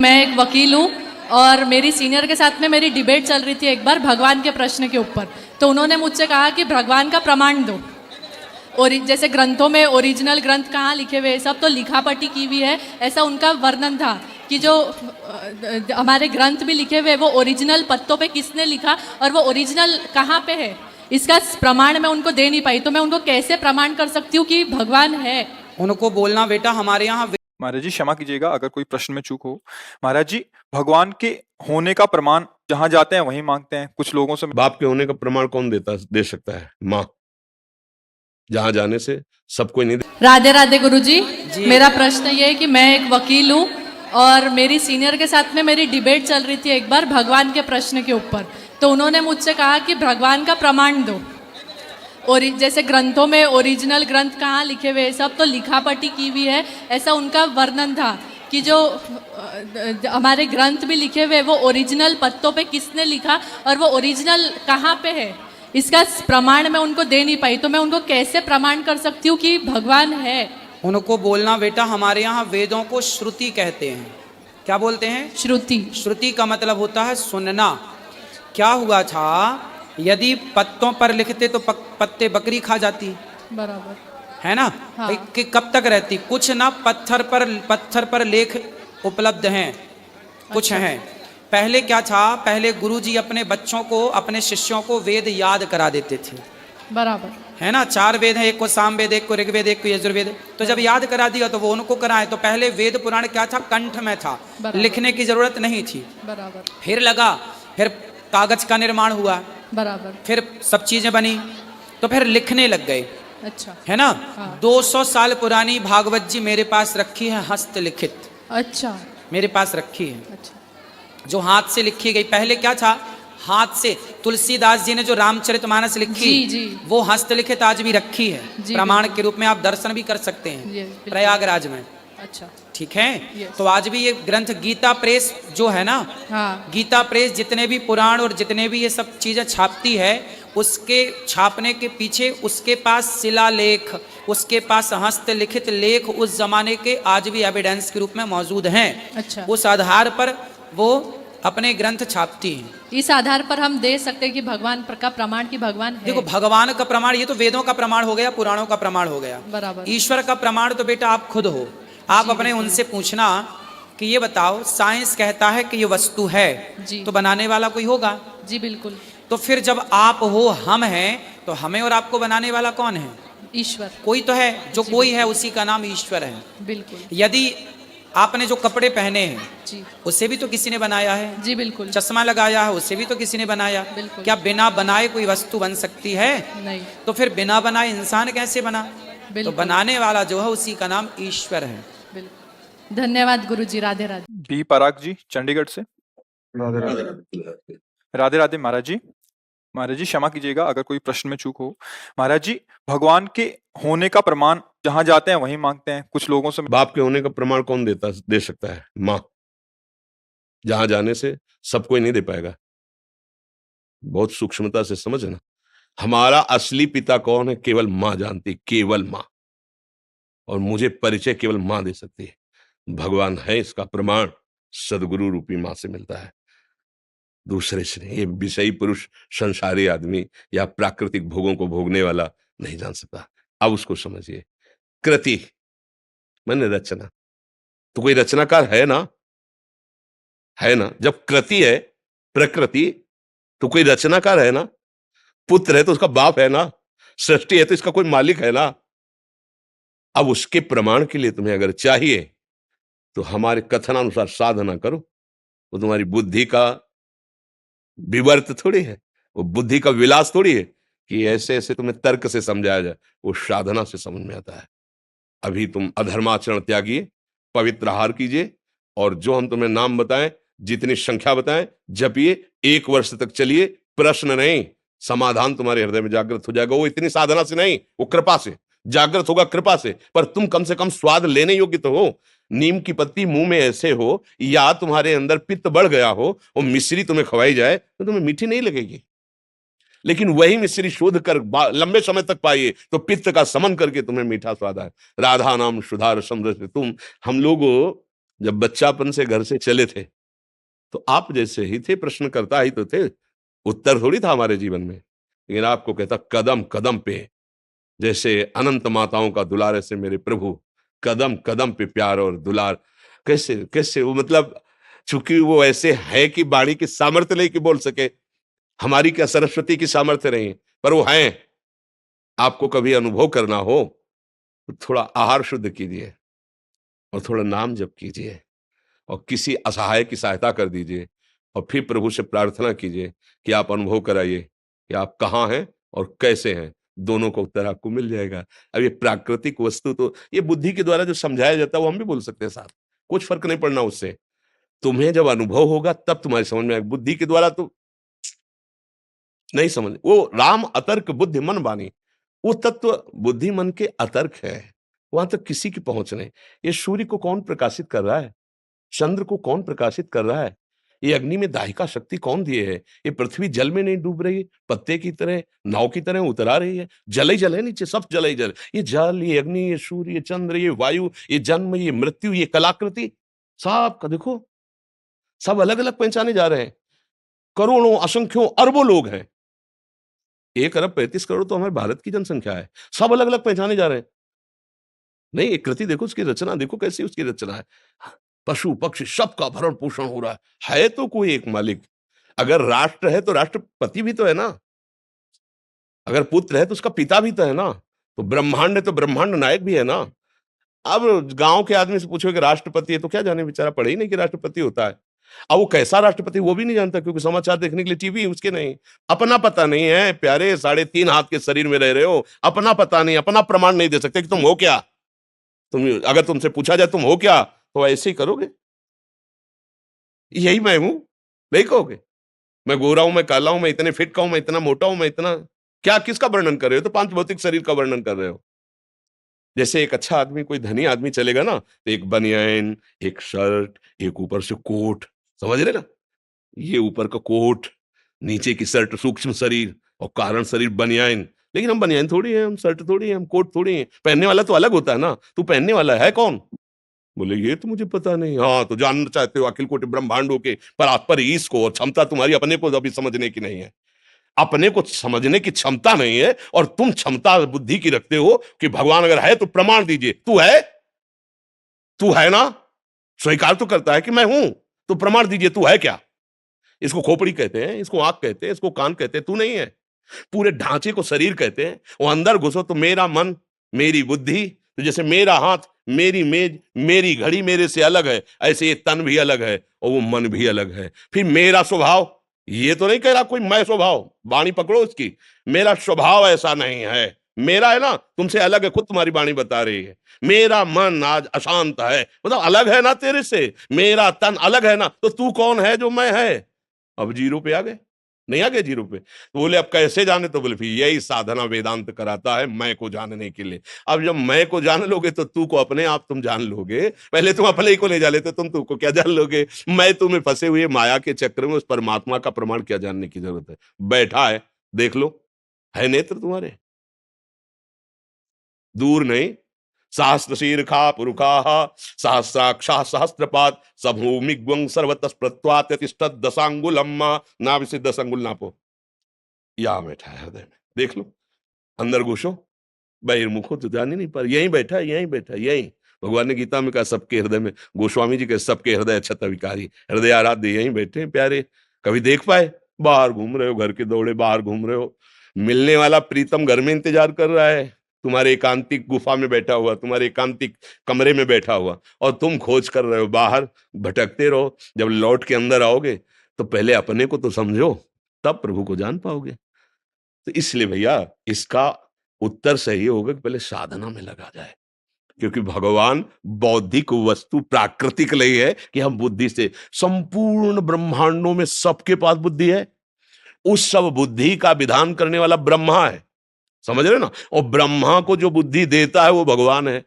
मैं एक वकील हूँ और मेरी सीनियर के साथ में मेरी डिबेट चल रही थी एक बार भगवान के प्रश्न के ऊपर। तो उन्होंने मुझसे कहा कि भगवान का प्रमाण दो। और जैसे ग्रंथों में ओरिजिनल ग्रंथ कहाँ लिखे हुए, सब तो लिखापटी की हुई है, ऐसा उनका वर्णन था कि जो हमारे ग्रंथ भी लिखे हुए वो ओरिजिनल पत्तों पे किसने लिखा और वो ओरिजिनल कहाँ पे है, इसका प्रमाण मैं उनको दे नहीं पाई। तो मैं उनको कैसे प्रमाण कर सकती हूँ कि भगवान है? उनको बोलना, बेटा हमारे यहाँ महाराज जी क्षमा कीजिएगा अगर कोई प्रश्न में चूक हो। महाराज जी, भगवान के होने का प्रमाण जहां जाते हैं वहीं मांगते हैं। कुछ लोगों से बाप के होने का प्रमाण कौन दे सकता है? माँ। जहां जाने से सब कोई नहीं। राधे राधे गुरुजी। मेरा प्रश्न ये है कि मैं एक वकील हूँ और मेरी सीनियर के साथ में मेरी डिबेट चल रही थी एक बार भगवान के प्रश्न के ऊपर। तो उन्होंने मुझसे कहा कि भगवान का प्रमाण दो। और जैसे ग्रंथों में ओरिजिनल ग्रंथ कहाँ लिखे हुए, सब तो लिखापटी की हुई है, ऐसा उनका वर्णन था कि जो हमारे ग्रंथ भी लिखे हुए वो ओरिजिनल पत्तों पे किसने लिखा और वो ओरिजिनल कहाँ पे है, इसका प्रमाण मैं उनको दे नहीं पाई। तो मैं उनको कैसे प्रमाण कर सकती हूँ कि भगवान है? उनको बोलना, बेटा हमारे यहाँ वेदों को श्रुति कहते हैं। क्या बोलते हैं? श्रुति। श्रुति का मतलब होता है सुनना। क्या हुआ था, यदि पत्तों पर लिखते तो पत्ते बकरी खा जाती, बराबर है ना? हाँ। कि कब तक रहती? कुछ ना पत्थर पर लेख उपलब्ध हैं, कुछ अच्छा। हैं। पहले क्या था, पहले गुरुजी अपने बच्चों को, अपने शिष्यों को वेद याद करा देते थे, बराबर है ना? 4 वेद हैं, एक को सामवेद, एक को ऋग्वेद, एक को यजुर्वेद। तो जब याद करा दिया तो वो उनको कराए। तो पहले वेद पुराण क्या था, कंठ में था, लिखने की जरूरत नहीं थी। बराबर फिर कागज का निर्माण हुआ, बराबर फिर सब चीजें बनी, तो फिर लिखने लग गए, अच्छा, है ना? हाँ। 200 साल पुरानी भागवत जी मेरे पास रखी है, हस्तलिखित अच्छा मेरे पास रखी है, अच्छा जो हाथ से लिखी गई। पहले क्या था, हाथ से तुलसीदास जी ने जो रामचरितमानस लिखी, जी। वो हस्तलिखित आज भी रखी है, जी, प्रमाण के रूप में आप दर्शन भी कर सकते हैं बिल्कुल। प्रयागराज में। अच्छा, ठीक है? Yes। तो आज भी ये ग्रंथ गीता प्रेस जो है ना, हाँ गीता प्रेस जितने भी पुराण और जितने भी ये सब चीजें छापती है, उसके छापने के पीछे उसके पास शिलालेख, उसके पास हस्तलिखित लेख उस जमाने के आज भी एविडेंस के रूप में मौजूद हैं। अच्छा। उस आधार पर वो अपने ग्रंथ छापती हैं। इस आधार पर हम दे सकते हैं कि भगवान का प्रमाण कि भगवान है। देखो, भगवान का प्रमाण ये तो वेदों का प्रमाण हो गया, पुराणों का प्रमाण हो गया। बराबर। ईश्वर का प्रमाण तो बेटा आप खुद हो। आप अपने उनसे पूछना कि ये बताओ, साइंस कहता है कि ये वस्तु है जी। तो बनाने वाला कोई होगा। जी बिल्कुल, तो फिर जब आप हो, हम हैं, तो हमें और आपको बनाने वाला कौन है? ईश्वर। कोई तो है, जो जी, कोई है उसी का नाम ईश्वर है। बिल्कुल यदि आपने जो कपड़े पहने हैं जी। उसे भी तो किसी ने बनाया है, जी बिल्कुल चश्मा लगाया है उसे भी तो किसी ने बनाया। बिल्कुल। क्या बिना बनाए कोई वस्तु बन सकती है? नहीं, तो फिर बिना बनाए इंसान कैसे बना? तो बिल्कुल। बनाने वाला जो है उसी का नाम ईश्वर है। बिल्कुल। धन्यवाद गुरुजी। राधे राधे। बी पराग जी चंडीगढ़ से। राधे राधे महाराज जी। महाराज जी क्षमा कीजिएगा अगर कोई प्रश्न में चूक हो। महाराज जी, भगवान के होने का प्रमाण जहां जाते हैं वहीं मांगते हैं। कुछ लोगों से बाप के होने का प्रमाण कौन दे सकता है? माँ। जहां जाने से सब कोई नहीं दे पाएगा। बहुत सूक्ष्मता से समझना, हमारा असली पिता कौन है केवल माँ जानती, केवल माँ। और मुझे परिचय केवल माँ दे सकती है। भगवान है, इसका प्रमाण सदगुरु रूपी माँ से मिलता है, दूसरे से नहीं। ये विषयी पुरुष, संसारी आदमी या प्राकृतिक भोगों को भोगने वाला नहीं जान सकता। अब उसको समझिए। कृति माने रचना, तो कोई रचनाकार है ना? है ना? जब कृति है प्रकृति, तो कोई रचनाकार है ना? पुत्र है तो उसका बाप है ना? सृष्टि है तो इसका कोई मालिक है ना? अब उसके प्रमाण के लिए तुम्हें अगर चाहिए तो हमारे कथनानुसार साधना करो। वो तुम्हारी बुद्धि का विवर्त थोड़ी है, वो बुद्धि का विलास थोड़ी है कि ऐसे ऐसे तुम्हें तर्क से समझाया जाए। वो साधना से समझ में आता है। अभी तुम अधर्माचरण त्यागिए, पवित्र आहार कीजिए, और जो हम तुम्हें नाम बताएं, जितनी संख्या बताएं, जपिए। 1 वर्ष तक चलिए, प्रश्न नहीं, समाधान तुम्हारे हृदय में जागृत हो जाएगा। वो इतनी साधना से नहीं, वो कृपा से जागृत होगा, कृपा से। पर तुम कम से कम स्वाद लेने योग्य तो हो। नीम की पत्ती मुंह में ऐसे हो, या तुम्हारे अंदर पित्त बढ़ गया हो, वो मिश्री तुम्हें खवाई जाए तो तुम्हें मीठी नहीं लगेगी। लेकिन वही मिश्री शोध कर लंबे समय तक पाइए तो पित्त का समन करके तुम्हें मीठा स्वाद आए। राधा नाम सुधा रसम रस तुम। हम लोग जब बच्चापन से घर से चले थे तो आप जैसे ही थे, प्रश्नकर्ता ही तो थे, उत्तर थोड़ी था हमारे जीवन में। लेकिन आपको कहता कदम कदम पे, जैसे अनंत माताओं का दुलार ऐसे मेरे प्रभु, कदम कदम पे प्यार और दुलार। कैसे कैसे वो, मतलब चूंकि वो ऐसे है कि वाणी की सामर्थ्य नहीं कि बोल सके, हमारी क्या सरस्वती की सामर्थ्य नहीं, पर वो हैं। आपको कभी अनुभव करना हो तो थोड़ा आहार शुद्ध कीजिए और थोड़ा नाम जप कीजिए और किसी असहाय की सहायता कर दीजिए और फिर प्रभु से प्रार्थना कीजिए कि आप अनुभव कराइए कि आप कहाँ हैं और कैसे हैं। दोनों का उत्तर आपको मिल जाएगा। अब ये प्राकृतिक वस्तु तो ये बुद्धि के द्वारा जो समझाया जाता है वो हम भी बोल सकते हैं साथ, कुछ फर्क नहीं पड़ना उससे। तुम्हें जब अनुभव होगा तब तुम्हारी समझ में आएगा, बुद्धि के द्वारा तो नहीं समझ। वो राम अतर्क बुद्धि मन बानी, वो तत्व बुद्धि मन के अतर्क है, वहां तक किसी की पहुंच नहीं। ये सूर्य को कौन प्रकाशित कर रहा है, चंद्र को कौन प्रकाशित कर रहा है, ये अग्नि में दाहिका शक्ति कौन दिए है, ये पृथ्वी जल में नहीं डूब रही, पत्ते की तरह नाव की तरह उतरा रही है, जल ही जल है नीचे, सब जल ही जल। ये जल, ये अग्नि, ये सूर्य, ये चंद्र, ये वायु, ये जन्म, ये मृत्यु, ये कलाकृति, सब का देखो, सब अलग अलग पहचाने जा रहे हैं। करोड़ों असंख्यों अरबों लोग हैं, 1 अरब 35 करोड़ तो हमारे भारत की जनसंख्या है, सब अलग अलग पहचाने जा रहे हैं। नहीं, एक कृति देखो, उसकी रचना देखो कैसी उसकी रचना है। पशु पक्षी सबका भरण पोषण हो रहा है तो कोई एक मालिक। अगर राष्ट्र है तो राष्ट्रपति भी तो है ना, अगर पुत्र है तो उसका पिता भी तो है ना, तो ब्रह्मांड है तो ब्रह्मांड नायक भी है ना। अब गांव के आदमी से पूछो कि राष्ट्रपति है तो क्या जाने, बेचारा पढ़े ही नहीं कि राष्ट्रपति होता है। अब वो कैसा राष्ट्रपति वो भी नहीं जानता, क्योंकि समाचार देखने के लिए टीवी उसके नहीं, अपना पता नहीं है। प्यारे, 3.5 हाथ के शरीर में रह रहे हो, अपना पता नहीं, अपना प्रमाण नहीं दे सकते कि तुम हो क्या। तुम अगर तुमसे पूछा जाए तुम हो क्या, तो ऐसे ही करोगे, यही मैं हूं, नहीं कहोगे। मैं गोरा हूं, मैं काला हूं, मैं इतने फिट का हूं, मैं इतना मोटा हूं, मैं इतना क्या, किसका वर्णन कर रहे हो? तो 5 भौतिक शरीर का वर्णन कर रहे हो। जैसे एक अच्छा आदमी, कोई धनी आदमी चलेगा ना, तो एक बनियान, एक शर्ट, एक ऊपर से कोट, समझ रहे ना, ये ऊपर का कोट, नीचे की शर्ट, सूक्ष्म शरीर और कारण शरीर बनियान। लेकिन हम बनियान थोड़ी है, हम शर्ट थोड़ी है, हम कोट थोड़ी है। पहनने वाला तो अलग होता है ना। तू पहनने वाला है कौन? बोले ये तो मुझे पता नहीं। हाँ, तो जानना चाहते हो अखिल कोटि ब्रह्मांडों के पर ईश को, और क्षमता तुम्हारी अपने को अभी समझने की नहीं है। अपने को समझने की क्षमता नहीं है, और तुम क्षमता बुद्धि की रखते हो कि भगवान अगर है तो प्रमाण दीजिए। तू है ना, स्वीकार तो करता है कि मैं हूं, तो प्रमाण दीजिए, तू है क्या? इसको खोपड़ी कहते हैं, इसको आंख कहते हैं, इसको कान कहते हैं, तू नहीं है। पूरे ढांचे को शरीर कहते हैं। वो अंदर घुसो तो मेरा मन, मेरी बुद्धि, तो जैसे मेरा हाथ, मेरी मेज, मेरी घड़ी मेरे से अलग है, ऐसे ये तन भी अलग है और वो मन भी अलग है। फिर मेरा स्वभाव, ये तो नहीं कह रहा कोई मैं स्वभाव, वाणी पकड़ो उसकी, मेरा स्वभाव ऐसा नहीं है। मेरा है ना, तुमसे अलग है, खुद तुम्हारी वाणी बता रही है। मेरा मन आज अशांत है, मतलब अलग है ना तेरे से। मेरा तन अलग है ना, तो तू कौन है जो मैं है? अब जीरो पे आ गए, नहीं आ गए जीरो पे? तो बोले अब कैसे जाने? तो बोले फिर यही साधना वेदांत कराता है, मैं को जानने के लिए। अब जब मैं को जान लोगे तो तू को अपने आप तुम जान लोगे। पहले तुम अपने ही को नहीं जान लेते, तुम तू को क्या जान लोगे? मैं तुम्हें फंसे हुए माया के चक्र में उस परमात्मा का प्रमाण क्या जानने की जरूरत है? बैठा है, देख लो, है नेत्र तुम्हारे, दूर नहीं। सहस्र शीर्षा पुरुखा सहस्राक्षा सहस्त्रपात सभूमिग्वं सर्वतस्प्रत्वात यतिष्ठत् दशांगुलम नाभि से 10 अंगुल नापो। यहां बैठा है हृदय में, देख लो, अंदर घुसो, बहिर्मुखो तो जान ही नहीं पर, यहीं बैठा है, यहीं बैठा है, यहीं। भगवान ने गीता में कहा सबके हृदय में, गोस्वामी जी के सबके हृदय छत विकारी, हृदय आराध्य यहीं बैठे हैं प्यारे। कभी देख पाए? बाहर घूम रहे हो, घर के दौड़े बाहर घूम रहे हो। मिलने वाला प्रीतम घर में इंतजार कर रहा है, तुम्हारे एकांतिक गुफा में बैठा हुआ, तुम्हारे एकांतिक कमरे में बैठा हुआ, और तुम खोज कर रहे हो बाहर, भटकते रहो। जब लौट के अंदर आओगे तो पहले अपने को तो समझो, तब प्रभु को जान पाओगे। तो इसलिए भैया इसका उत्तर सही होगा कि पहले साधना में लगा जाए, क्योंकि भगवान बौद्धिक वस्तु प्राकृतिक नहीं है कि हम बुद्धि से, संपूर्ण ब्रह्मांडों में सबके पास बुद्धि है। उस सब बुद्धि का विधान करने वाला ब्रह्मा है, समझ रहे ना। और ब्रह्मा को जो बुद्धि देता है वो भगवान है।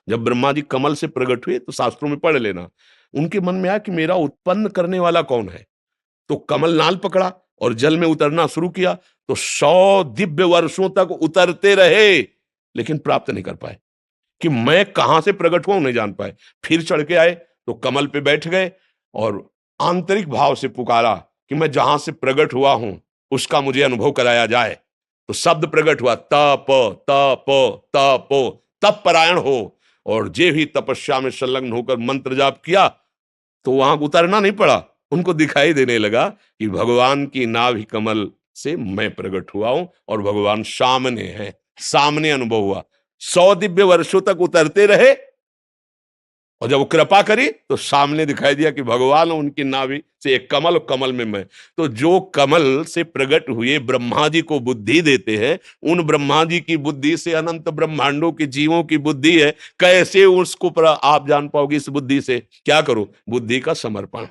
जब ब्रह्मा जी कमल से प्रकट हुए तो शास्त्रों में पढ़ लेना, उनके मन में आया कि मेरा उत्पन्न करने वाला कौन है। तो कमल नाल पकड़ा और जल में उतरना शुरू किया, तो 100 दिव्य वर्षों तक उतरते रहे, लेकिन प्राप्त नहीं कर पाए कि मैं कहां से प्रकट हुआ नहीं जान पाए। फिर चढ़ के आए तो कमल पे बैठ गए और आंतरिक भाव से पुकारा कि मैं जहां से प्रकट हुआ हूं उसका मुझे अनुभव कराया जाए। तो शब्द प्रकट हुआ, तप तप तप, तप परायण हो। और जे भी तपस्या में संलग्न होकर मंत्र जाप किया तो वहां उतरना नहीं पड़ा, उनको दिखाई देने लगा कि भगवान की नाभि कमल से मैं प्रकट हुआ हूं और भगवान सामने है, सामने अनुभव हुआ। 100 दिव्य वर्षों तक उतरते रहे और जब वो कृपा करी तो सामने दिखाई दिया कि भगवान उनकी नाभि से एक कमल और कमल में मैं। तो जो कमल से प्रकट हुए ब्रह्मा जी को बुद्धि देते हैं, उन ब्रह्मा जी की बुद्धि से अनंत ब्रह्मांडों के जीवों की बुद्धि है, कैसे उसको आप जान पाओगे? इस बुद्धि से क्या करो? बुद्धि का समर्पण।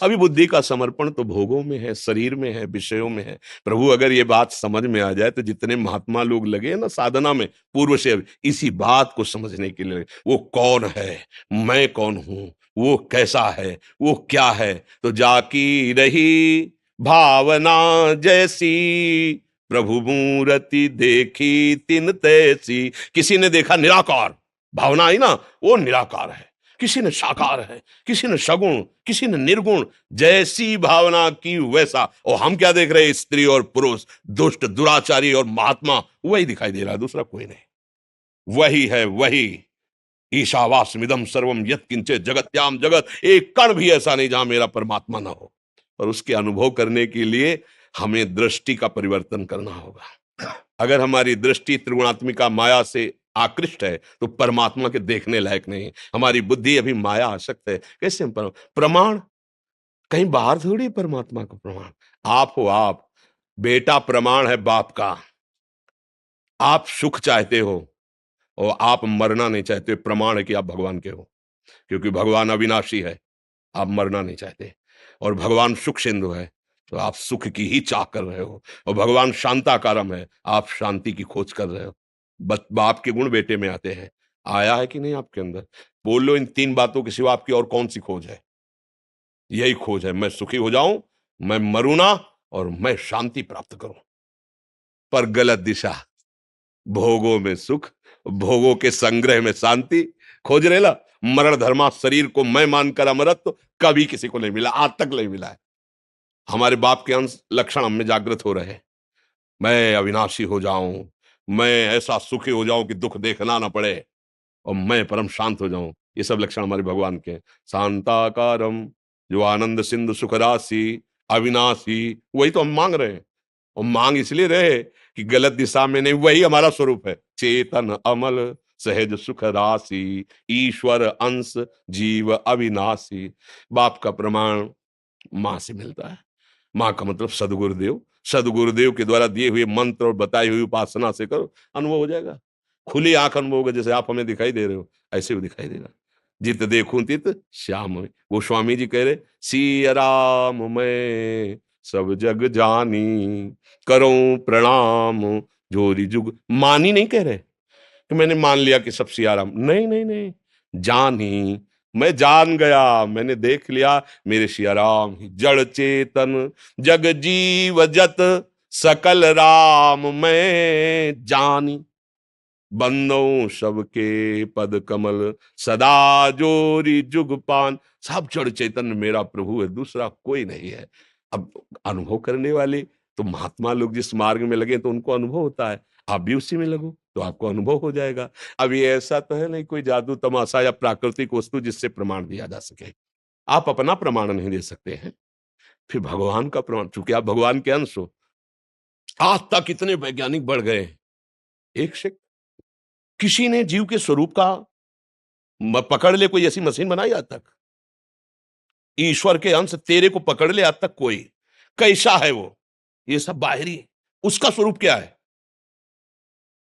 अभी बुद्धि का समर्पण तो भोगों में है, शरीर में है, विषयों में है। प्रभु अगर ये बात समझ में आ जाए तो जितने महात्मा लोग लगे ना साधना में पूर्व से, इसी बात को समझने के लिए, वो कौन है, मैं कौन हूं, वो कैसा है, वो क्या है। तो जाकी रही भावना जैसी, प्रभु मूर्ति देखी तिन तैसी। किसी ने देखा निराकार, भावना आई ना, वो निराकार है। किसी ने साकार है, किसी ने सगुण, किसी ने निर्गुण, जैसी भावना की वैसा। और हम क्या देख रहे हैं? स्त्री और पुरुष, दुष्ट दुराचारी और महात्मा, वही दिखाई दे रहा है, दूसरा कोई नहीं। वही है, वही ईशावास्मिदं सर्वम यत्किंचित् जगत्याम जगत। एक कण भी ऐसा नहीं जहां मेरा परमात्मा ना हो। और उसके अनुभव करने के लिए हमें दृष्टि का परिवर्तन करना होगा। अगर हमारी दृष्टि त्रिगुणात्मिका माया से आकृष्ट है तो परमात्मा के देखने लायक नहीं। हमारी बुद्धि अभी माया आसक्त है। कैसे हम प्रमाण कहीं बाहर थोड़ी परमात्मा का प्रमाण। आप हो, आप बेटा प्रमाण है बाप का। आप सुख चाहते हो और आप मरना नहीं चाहते, प्रमाण है कि आप भगवान के हो। क्योंकि भगवान अविनाशी है, आप मरना नहीं चाहते। और भगवान सुख सिंधु है तो आप सुख की ही चाह कर रहे हो। और भगवान शांताकारम है, आप शांति की खोज कर रहे हो। बाप के गुण बेटे में आते हैं। आया है कि नहीं आपके अंदर? बोल लो, इन 3 बातों के सिवा आपकी और कौन सी खोज है? यही खोज है, मैं सुखी हो जाऊं, मैं मरूं ना, और मैं शांति प्राप्त करूं। पर गलत दिशा, भोगों में सुख, भोगों के संग्रह में शांति खोज रेला। मरण धर्मा शरीर को मैं मानकर अमरत्व कभी किसी को नहीं मिला, आज तक नहीं मिला है। हमारे बाप के अंश लक्षण हम में जागृत हो रहे हैं। मैं अविनाशी हो जाऊं, मैं ऐसा सुखी हो जाऊं कि दुख देखना ना पड़े, और मैं परम शांत हो जाऊं। ये सब लक्षण हमारे भगवान के हैं। शांताकारम, जो आनंद सिंधु सुख राशि, अविनाशी, वही तो हम मांग रहे हैं। और मांग इसलिए रहे कि गलत दिशा में नहीं, वही हमारा स्वरूप है। चेतन अमल सहज सुख राशि, ईश्वर अंश जीव अविनाशी। बाप का प्रमाण मां से मिलता है। मां का मतलब सदगुरुदेव। सदगुरुदेव के द्वारा दिए हुए मंत्र और बताई हुई उपासना से करो, अनुभव हो जाएगा। खुली आंख अनुभव होगा। जैसे आप हमें दिखाई दे रहे हो, ऐसे भी दिखाई देगा। जित देखूं तित श्याम। वो स्वामी जी कह रहे, सिया राम मैं सब जग जानी, करूं प्रणाम जोरी जुग। मानी नहीं कह रहे कि मैंने मान लिया कि सब सिया राम। नहीं नहीं नहीं, जानी, मैं जान गया, मैंने देख लिया मेरे सिया राम ही जड़ चेतन जग जीव जत सकल राम मैं जानी। बंदो सबके पद कमल सदा जोरी जुग पान। सब जड़ चैतन्य मेरा प्रभु है, दूसरा कोई नहीं है। अब अनुभव करने वाले तो महात्मा लोग जिस मार्ग में लगे तो उनको अनुभव होता है। आप भी उसी में लगो तो आपको अनुभव हो जाएगा। अब ये ऐसा तो है नहीं कोई जादू तमाशा या प्राकृतिक वस्तु जिससे प्रमाण दिया जा सके। आप अपना प्रमाण नहीं दे सकते हैं, फिर भगवान का प्रमाण। चूंकि आप भगवान के अंश हो। आज तक इतने वैज्ञानिक बढ़ गए, एक से किसी ने जीव के स्वरूप का पकड़ ले कोई ऐसी मशीन बनाई आज तक? ईश्वर के अंश तेरे को पकड़ ले आज तक कोई? कैसा है वो? ये सब बाहरी, उसका स्वरूप क्या है?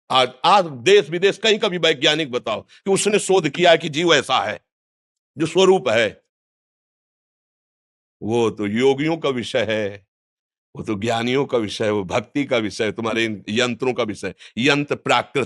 आज आज देश विदेश कहीं का भी वैज्ञानिक बताओ कि उसने शोध किया है कि जीव ऐसा है जो स्वरूप है। वो तो योगियों का विषय है, वो तो ज्ञानियों का विषय है, वो भक्ति का विषय है, तुम्हारे इन यंत्रों का विषय। यंत्र प्राकृतिक